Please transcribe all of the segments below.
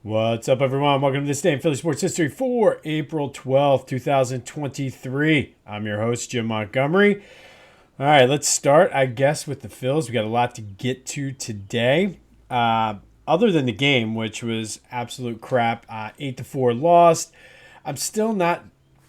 What's up, everyone? Welcome to this day in Philly sports history for April 12th, 2023. I'm your host, Jim Montgomery. All right, let's start, I guess, with the Phils. We got a lot to get to today. Other than the game, which was absolute crap, 8-4 lost. I'm still not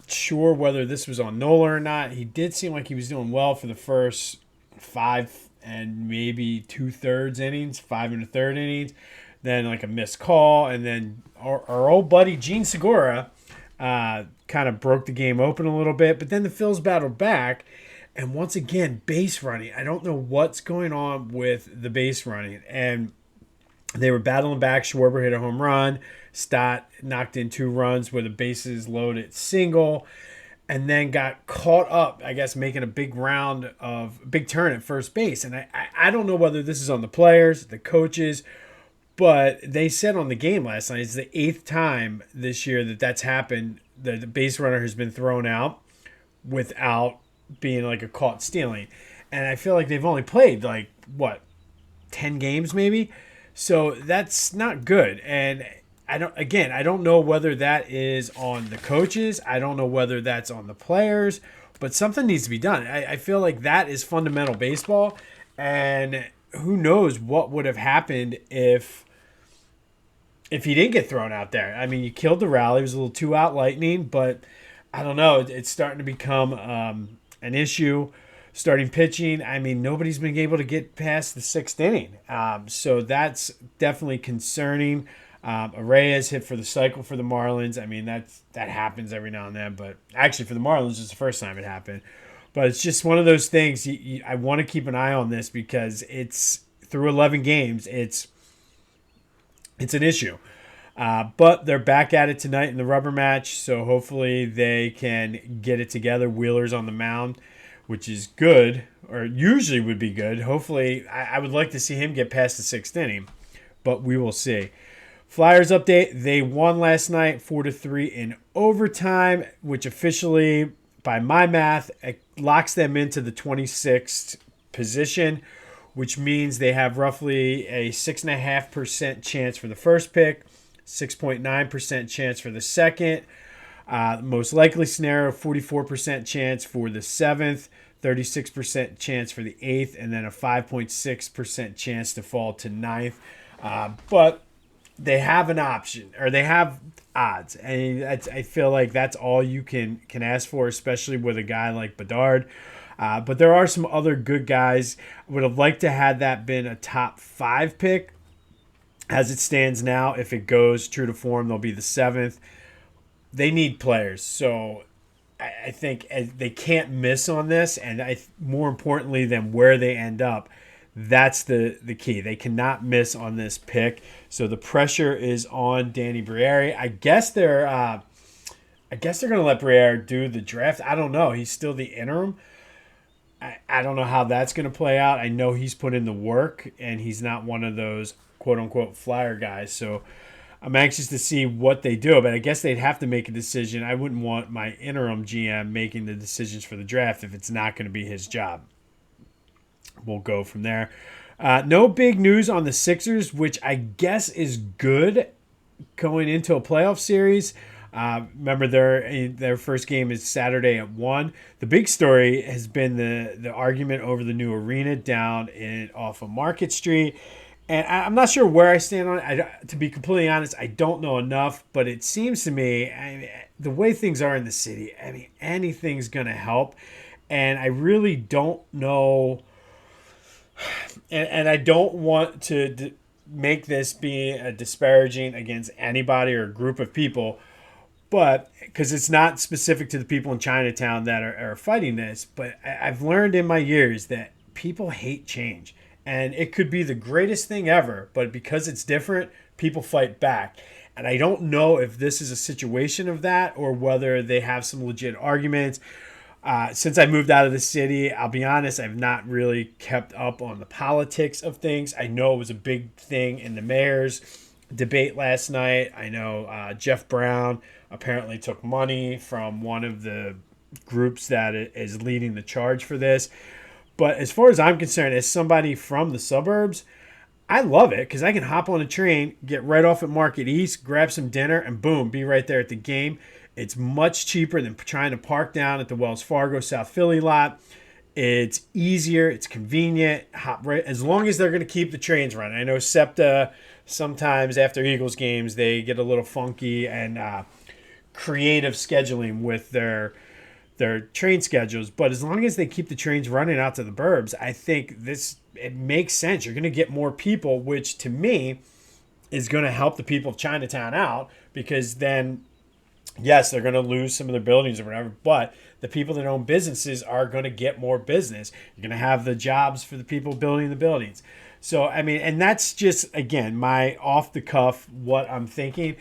sure whether this was on Nola or not. He did seem like he was doing well for the first five and maybe two-thirds innings, 5 1/3 innings. Then like a missed call, and then our old buddy Gene Segura kind of broke the game open a little bit. But then the Phils battled back, and once again, base running. I don't know what's going on with the base running, and they were battling back. Schwarber hit a home run. Stott knocked in 2 runs with a bases loaded single, and then got caught up, I guess, making a big turn at first base. And I don't know whether this is on the players, the coaches, but they said on the game last night, it's the 8th time this year that's happened. The base runner has been thrown out without being like a caught stealing. And I feel like they've only played 10 games maybe. So that's not good. And I don't know whether that is on the coaches. I don't know whether that's on the players, but something needs to be done. I feel like that is fundamental baseball. And who knows what would have happened if he didn't get thrown out there. I mean, you killed the rally. It was a little too out lightning, but I don't know. It's starting to become an issue. Starting pitching, I mean, nobody's been able to get past the 6th inning. So that's definitely concerning. Arraez hit for the cycle for the Marlins. I mean, that happens every now and then. But actually, for the Marlins, it's the first time it happened. But it's just one of those things. I want to keep an eye on this because it's through 11 games. It's an issue. But they're back at it tonight in the rubber match, so hopefully they can get it together. Wheeler's on the mound, which is good, or usually would be good. Hopefully, I would like to see him get past the 6th inning, but we will see. Flyers update, they won last night 4-3 in overtime, which officially, by my math, locks them into the 26th position, which means they have roughly a 6.5% chance for the first pick, 6.9% chance for the second, most likely scenario, 44% chance for the 7th, 36% chance for the 8th, and then a 5.6% chance to fall to 9th. But they have an option, or they have odds, and I feel like that's all you can ask for, especially with a guy like Bedard. But there are some other good guys. I would have liked to have that been a top 5 pick. As it stands now, if it goes true to form, they'll be the 7th. They need players, so I think they can't miss on this. And more importantly than where they end up, that's the key. They cannot miss on this pick. So the pressure is on Danny Briere. I guess they're going to let Briere do the draft. I don't know. He's still the interim. I don't know how that's going to play out. I know he's put in the work, and he's not one of those quote-unquote flyer guys. So I'm anxious to see what they do. But I guess they'd have to make a decision. I wouldn't want my interim GM making the decisions for the draft if it's not going to be his job. We'll go from there. No big news on the Sixers, which I guess is good going into a playoff series. Remember, their first game is Saturday at 1. The big story has been the argument over the new arena down off of Market Street. And I'm not sure where I stand on it. To be completely honest, I don't know enough. But it seems to me, the way things are in the city, anything's going to help. And I really don't know. And I don't want to make this be a disparaging against anybody or a group of people. But because it's not specific to the people in Chinatown that are fighting this, but I've learned in my years that people hate change. And it could be the greatest thing ever, but because it's different, people fight back. And I don't know if this is a situation of that or whether they have some legit arguments. Since I moved out of the city, I'll be honest, I've not really kept up on the politics of things. I know it was a big thing in the mayor's debate last night. I know Jeff Brown apparently took money from one of the groups that is leading the charge for this. But as far as I'm concerned, as somebody from the suburbs, I love it because I can hop on a train, get right off at Market East, grab some dinner, and boom, be right there at the game. It's much cheaper than trying to park down at the Wells Fargo South Philly lot. It's easier. It's convenient. Hop right as long as they're going to keep the trains running. I know SEPTA sometimes after Eagles games they get a little funky and creative scheduling with their train schedules, but as long as they keep the trains running out to the burbs, I think it makes sense. You're going to get more people, which to me is going to help the people of Chinatown out because then, yes, they're going to lose some of their buildings or whatever, but the people that own businesses are going to get more business. You're going to have the jobs for the people building the buildings. So, I mean, and that's just, again, my off the cuff, what I'm thinking.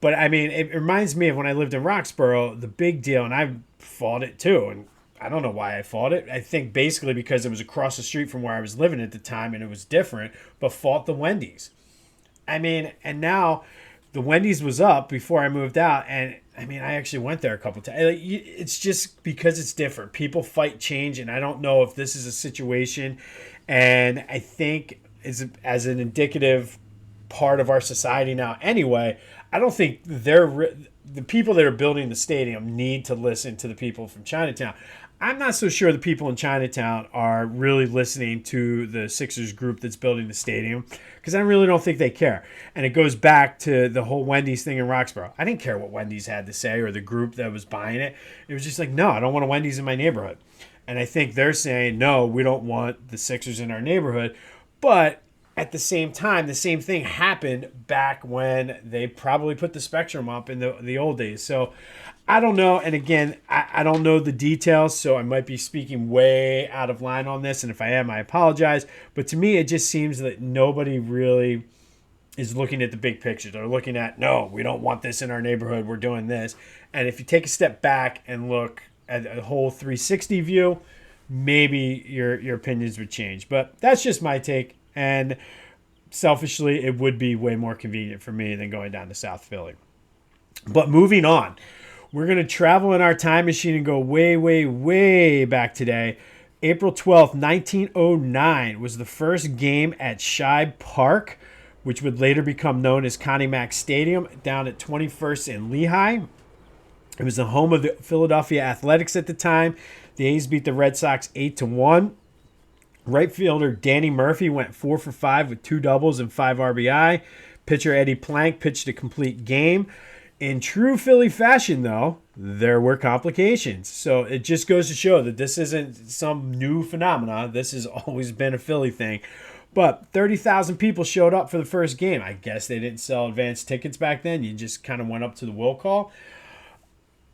But I mean, it reminds me of when I lived in Roxborough, the big deal, and I fought it too. And I don't know why I fought it. I think basically because it was across the street from where I was living at the time and it was different, but fought the Wendy's. I mean, and now the Wendy's was up before I moved out. And I mean, I actually went there a couple times. It's just because it's different. People fight change. And I don't know if this is a situation. And I think as an indicative part of our society now anyway, I don't think the people that are building the stadium need to listen to the people from Chinatown. I'm not so sure the people in Chinatown are really listening to the Sixers group that's building the stadium because I really don't think they care. And it goes back to the whole Wendy's thing in Roxborough. I didn't care what Wendy's had to say or the group that was buying it. It was just like, no, I don't want a Wendy's in my neighborhood. And I think they're saying, no, we don't want the Sixers in our neighborhood. But at the same time, the same thing happened back when they probably put the Spectrum up in the old days. So I don't know. And again, I don't know the details, so I might be speaking way out of line on this. And if I am, I apologize. But to me, it just seems that nobody really is looking at the big picture. They're looking at, no, we don't want this in our neighborhood. We're doing this. And if you take a step back and look at a whole 360 view, maybe your opinions would change. But that's just my take. And selfishly, it would be way more convenient for me than going down to South Philly. But moving on, we're going to travel in our time machine and go way, way, way back today. April 12th, 1909 was the first game at Shibe Park, which would later become known as Connie Mack Stadium, down at 21st and Lehigh. It was the home of the Philadelphia Athletics at the time. The A's beat the Red Sox 8-1. Right fielder Danny Murphy went 4 for 5 with 2 doubles and 5 RBI. Pitcher Eddie Plank pitched a complete game. In true Philly fashion, though, there were complications. So it just goes to show that this isn't some new phenomena. This has always been a Philly thing. But 30,000 people showed up for the first game. I guess they didn't sell advance tickets back then. You just kind of went up to the will call.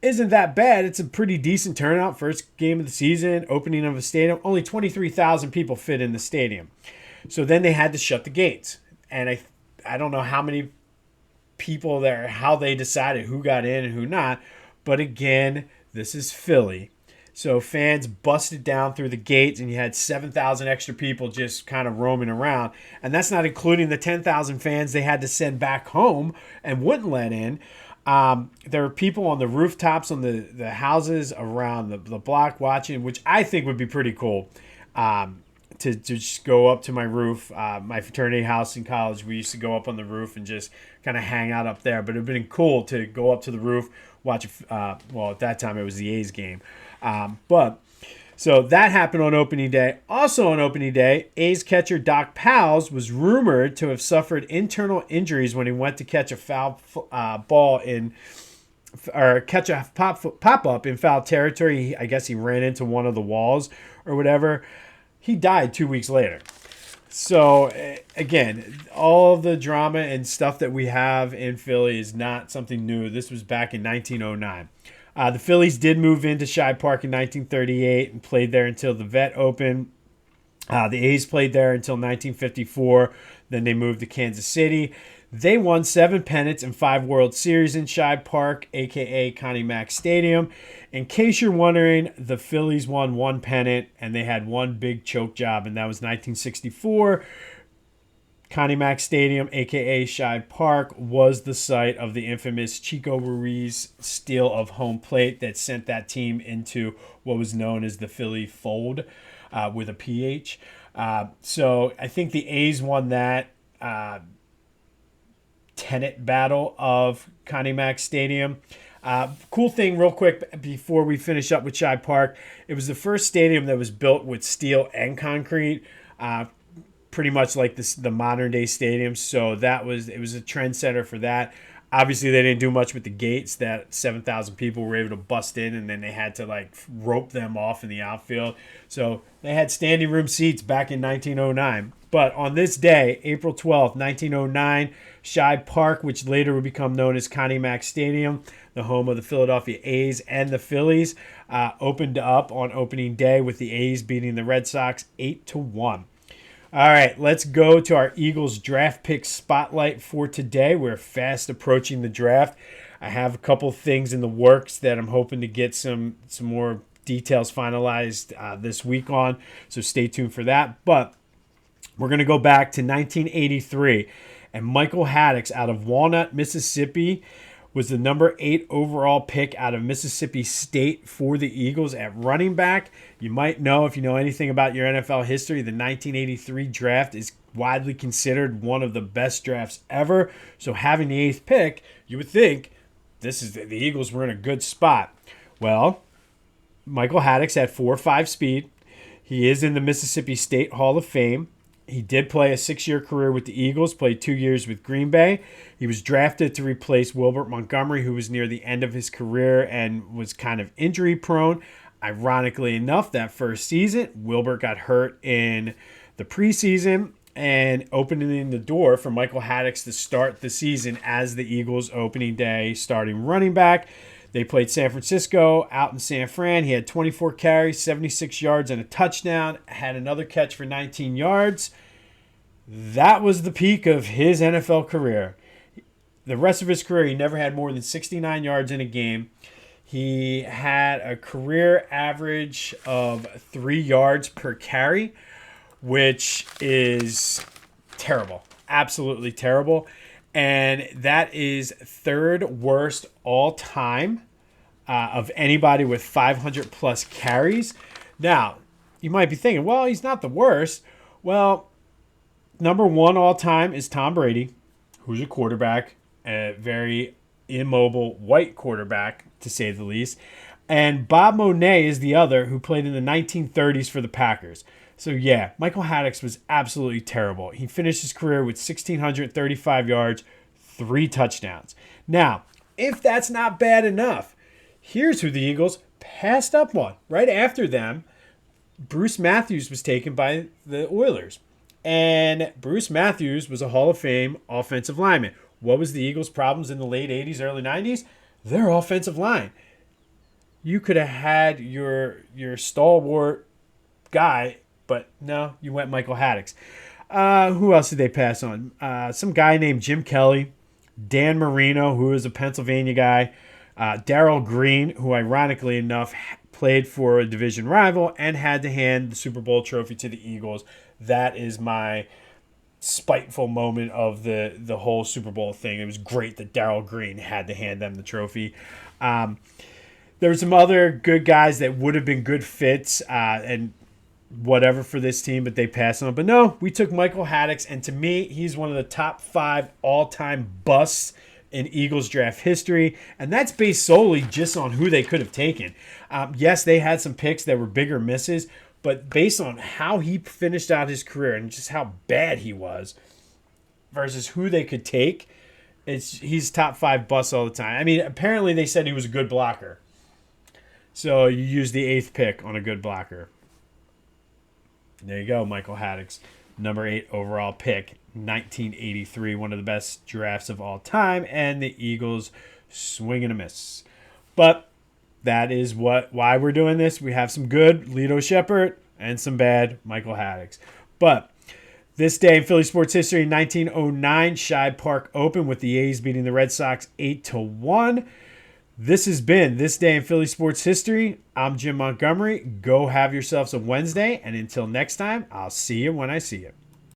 Isn't that bad. It's a pretty decent turnout. First game of the season, opening of a stadium. Only 23,000 people fit in the stadium. So then they had to shut the gates. And I don't know how many people there, how they decided who got in and who not. But again, this is Philly. So fans busted down through the gates and you had 7,000 extra people just kind of roaming around. And that's not including the 10,000 fans they had to send back home and wouldn't let in. There were people on the rooftops on the houses around the block watching, which I think would be pretty cool to just go up to my roof. My fraternity house in college, we used to go up on the roof and just kind of hang out up there. But it would have been cool to go up to the roof, watch, well, at that time it was the A's game. So that happened on opening day. Also on opening day, A's catcher Doc Powles was rumored to have suffered internal injuries when he went to catch a foul ball catch a pop-up in foul territory. I guess he ran into one of the walls or whatever. He died 2 weeks later. So, again, all of the drama and stuff that we have in Philly is not something new. This was back in 1909. The Phillies did move into Shibe Park in 1938 and played there until the Vet opened. The A's played there until 1954. Then they moved to Kansas City. They won 7 pennants and 5 World Series in Shibe Park, a.k.a. Connie Mack Stadium. In case you're wondering, the Phillies won 1 pennant, and they had 1 big choke job, and that was 1964. Connie Mack Stadium, a.k.a. Shibe Park, was the site of the infamous Chico Ruiz steal of home plate that sent that team into what was known as the Philly Fold with a PH. So I think the A's won that. tenant battle of Connie Mack Stadium. Cool thing, real quick, before we finish up with Shibe Park, it was the first stadium that was built with steel and concrete, pretty much like the modern day stadiums. So it was a trendsetter for that. Obviously, they didn't do much with the gates that 7,000 people were able to bust in, and then they had to like rope them off in the outfield. So they had standing room seats back in 1909. But on this day, April 12th, 1909, Shibe Park, which later would become known as Connie Mack Stadium, the home of the Philadelphia A's and the Phillies, opened up on opening day with the A's beating the Red Sox 8-1. All right, let's go to our Eagles draft pick spotlight for today. We're fast approaching the draft. I have a couple things in the works that I'm hoping to get some more details finalized this week on, so stay tuned for that. But we're going to go back to 1983, and Michael Haddix out of Walnut, Mississippi, was the number 8 overall pick out of Mississippi State for the Eagles at running back. You might know, if you know anything about your NFL history, the 1983 draft is widely considered one of the best drafts ever. So having the 8th pick, you would think the Eagles were in a good spot. Well, Michael Haddix had 4.5 speed. He is in the Mississippi State Hall of Fame. He did play a 6-year career with the Eagles, played 2 years with Green Bay. He was drafted to replace Wilbert Montgomery, who was near the end of his career and was kind of injury prone. Ironically enough, that first season, Wilbert got hurt in the preseason and opening the door for Michael Haddix to start the season as the Eagles' opening day starting running back. They played San Francisco out in San Fran. He had 24 carries, 76 yards, and a touchdown. Had another catch for 19 yards. That was the peak of his NFL career. The rest of his career, he never had more than 69 yards in a game. He had a career average of 3 yards per carry, which is terrible. Absolutely terrible. And that is third worst all time of anybody with 500 plus carries. Now, you might be thinking, well, he's not the worst. Well, number 1 all time is Tom Brady, who's a quarterback, a very immobile white quarterback, to say the least. And Bob Monet is the other, who played in the 1930s for the Packers. So, yeah, Michael Haddix was absolutely terrible. He finished his career with 1,635 yards, 3 touchdowns. Now, if that's not bad enough, here's who the Eagles passed up on. Right after them, Bruce Matthews was taken by the Oilers. And Bruce Matthews was a Hall of Fame offensive lineman. What was the Eagles' problems in the late 80s, early 90s? Their offensive line. You could have had your stalwart guy, but no, you went Michael Haddix. Who else did they pass on? Some guy named Jim Kelly, Dan Marino, who is a Pennsylvania guy, Darrell Green, who ironically enough played for a division rival and had to hand the Super Bowl trophy to the Eagles. That is my spiteful moment of the whole Super Bowl thing. It was great that Darrell Green had to hand them the trophy. There were some other good guys that would have been good fits and whatever for this team, but they passed on. But no, we took Michael Haddix, and to me, he's one of the top 5 all-time busts in Eagles draft history, and that's based solely just on who they could have taken. Yes, they had some picks that were bigger misses, but based on how he finished out his career and just how bad he was versus who they could take, he's top 5 busts all the time. I mean, apparently they said he was a good blocker. So you use the 8th pick on a good blocker. There you go, Michael Haddix, number 8 overall pick, 1983, one of the best drafts of all time, and the Eagles swing and a miss. But that is why we're doing this. We have some good Lito Shepherd and some bad Michael Haddix. But this day in Philly sports history, 1909, Shibe Park opened with the A's beating the Red Sox 8-1. This has been This Day in Philly Sports History. I'm Jim Montgomery. Go have yourselves a Wednesday, and until next time, I'll see you when I see you.